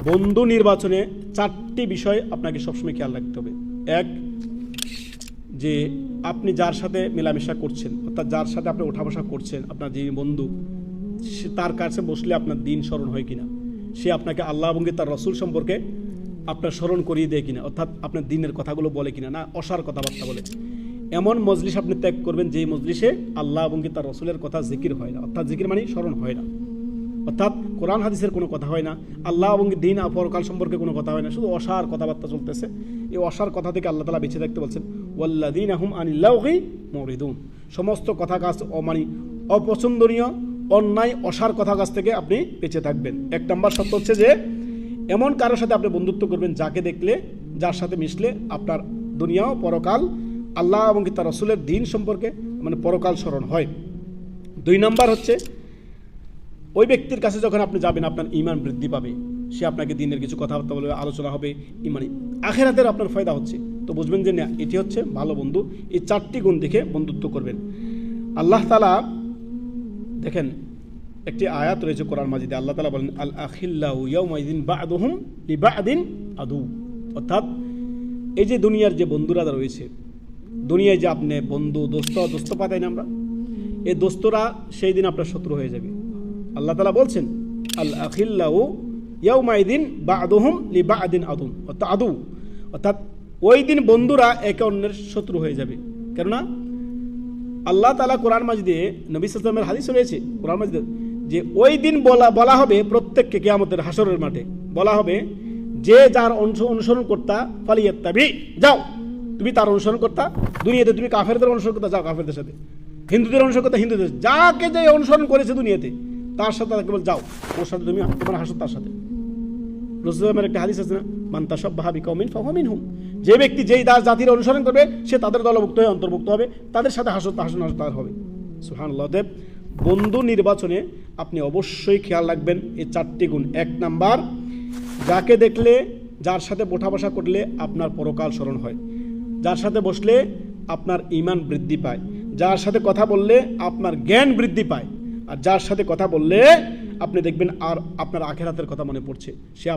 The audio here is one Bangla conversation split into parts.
বন্ধু নির্বাচনে 4টি বিষয় আপনাকে সবসময় খেয়াল রাখতে হবে। এক, যে আপনি যার সাথে মেলামেশা করছেন, অর্থাৎ যার সাথে আপনি ওঠা বসা করছেন, আপনার যে বন্ধু, সে তার কাছে বসলে আপনার দিন স্মরণ হয় কিনা, সে আপনাকে আল্লাহ এবং তার রসুল সম্পর্কে আপনার স্মরণ করিয়ে দেয় কিনা, অর্থাৎ আপনার দিনের কথাগুলো বলে কিনা, না অসার কথাবার্তা বলে। এমন মজলিস আপনি ত্যাগ করবেন যেই মজলিসে আল্লাহ এবং তার রসুলের কথা জিকির হয় না, অর্থাৎ জিকির মানে স্মরণ হয় না, অর্থাৎ কোরআন হাদিসের কোনো কথা হয় না, আল্লাহ এবং দিন পরকাল সম্পর্কে কোনো কথা হয় না, শুধু অসার কথাবার্তা চলতেছে। এই অসার কথা থেকে আল্লাহ তাআলা বেঁচে থাকতে বলছেন, ওয়াল্লাযীনা হুম আনিল লাগহি মুরিদুন। সমস্ত কথা কাজ অপছন্দনীয়, অন্যায়, অসার কথা কাজ থেকে আপনি বেঁচে থাকবেন। 1 নম্বর শর্ত হচ্ছে যে এমন কারোর সাথে আপনি বন্ধুত্ব করবেন যাকে দেখলে, যার সাথে মিশলে আপনার দুনিয়া ও পরকাল, আল্লাহ এবং তার রসুলের দিন সম্পর্কে মানে পরকাল স্মরণ হয়। 2 নম্বর হচ্ছে ওই ব্যক্তির কাছে যখন আপনি যাবেন আপনার ঈমান বৃদ্ধি পাবে, সে আপনাকে দিনের কিছু কথাবার্তা বলবে, আলোচনা হবে, মানে আখিরাতের আপনার ফায়দা হচ্ছে। তো বুঝবেন যে না, এটি হচ্ছে ভালো বন্ধু। এই 4টি গুণ দেখে বন্ধুত্ব করবেন। আল্লাহ তাআলা দেখেন, একটি আয়াত রয়েছে কোরআন মাজিদে, আল্লাহ তাআলা বলেন, আল আখিল্লাহু ইয়াউমাইযিন বা'দুহুম লিবা'দিন আদু। অর্থাৎ এই যে দুনিয়ার যে বন্ধুরা রয়েছে, দুনিয়ায় যে আপনি বন্ধু দোস্ত পাতাই না আমরা, এই দোস্তরা সেই দিন আপনার শত্রু হয়ে যাবে। আল্লাহ তাআলা বলছেন, আল আখিল্লাহু ইয়াউমাইযিন বা'দুহুম লিবা'দিন আদু, অর্থাৎ ওই দিন বন্ধুরা একে অন্যের শত্রু হয়ে যাবে। কেননা আল্লাহ তাআলা কোরআন মাজিদে, নবী সাল্লাল্লাহু আলাইহি ওয়াসাল্লামের হাদিস রয়েছে কোরআন মাজিদে, যে ওই দিন বলা হবে প্রত্যেককে, কিয়ামতের হাসরের মাঠে বলা হবে, যে যার অনুসরণ করতা ফালিয়াত্তাবি, যাও তুমি তার অনুসরণ করতা। দুনিয়াতে তুমি কাফেরদের অনুসরণ করতা, যাও কাফেরদের সাথে। হিন্দুদের অনুসরণ করতা, হিন্দুদের। যাকে যে অনুসরণ করেছে দুনিয়াতে, তার সাথে তাকে বল, যাও ওর সাথে তুমি, তোমার হাসর তার সাথে। রাসূলুল্লাহর একটা হাদিস আছে না, মান তাশাব্বাহা বিকাউমিন ফাহুয়া মিনহুম। যে ব্যক্তি যেই জাতির অনুসরণ করবে সে তাদের দলভুক্ত হয়ে অন্তর্ভুক্ত হবে, তাদের সাথে হাসর তার হবে। সুবহানাল্লাহ। বন্ধু নির্বাচনে আপনি অবশ্যই খেয়াল রাখবেন এই 4টি গুণ। 1 নাম্বার, যাকে দেখলে, যার সাথে ওঠা বসা করলে আপনার পরকাল স্মরণ হয়, যার সাথে বসলে আপনার ঈমান বৃদ্ধি পায়, যার সাথে কথা বললে আপনার জ্ঞান বৃদ্ধি পায়, আর যার সাথে কথা বললে আপনি দেখবেন আর আপনার আখিরাতের কথা মনে পড়ছে, সে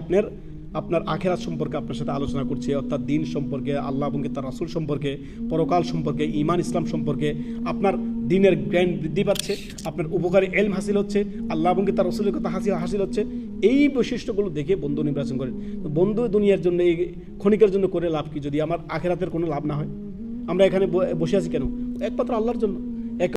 আপনার আখিরাত সম্পর্কে আপনার সাথে আলোচনা করছে, অর্থাৎ দিন সম্পর্কে, আল্লাহ এবং তার রাসূল সম্পর্কে, পরকাল সম্পর্কে, ঈমান ইসলাম সম্পর্কে আপনার দিনের জ্ঞান বৃদ্ধি পাচ্ছে, আপনার উপকারী ইলম হাসিল হচ্ছে, আল্লাহ এবং তার রাসূলের কথা হাসিল হচ্ছে। এই বৈশিষ্ট্যগুলো দেখে বন্ধু নির্বাচন করেন। বন্ধু দুনিয়ার জন্য, এই ক্ষণিকের জন্য করে লাভ কি, যদি আমার আখিরাতের কোনো লাভ না হয়? আমরা এখানে বসে আছি কেন? একমাত্র আল্লাহর জন্য।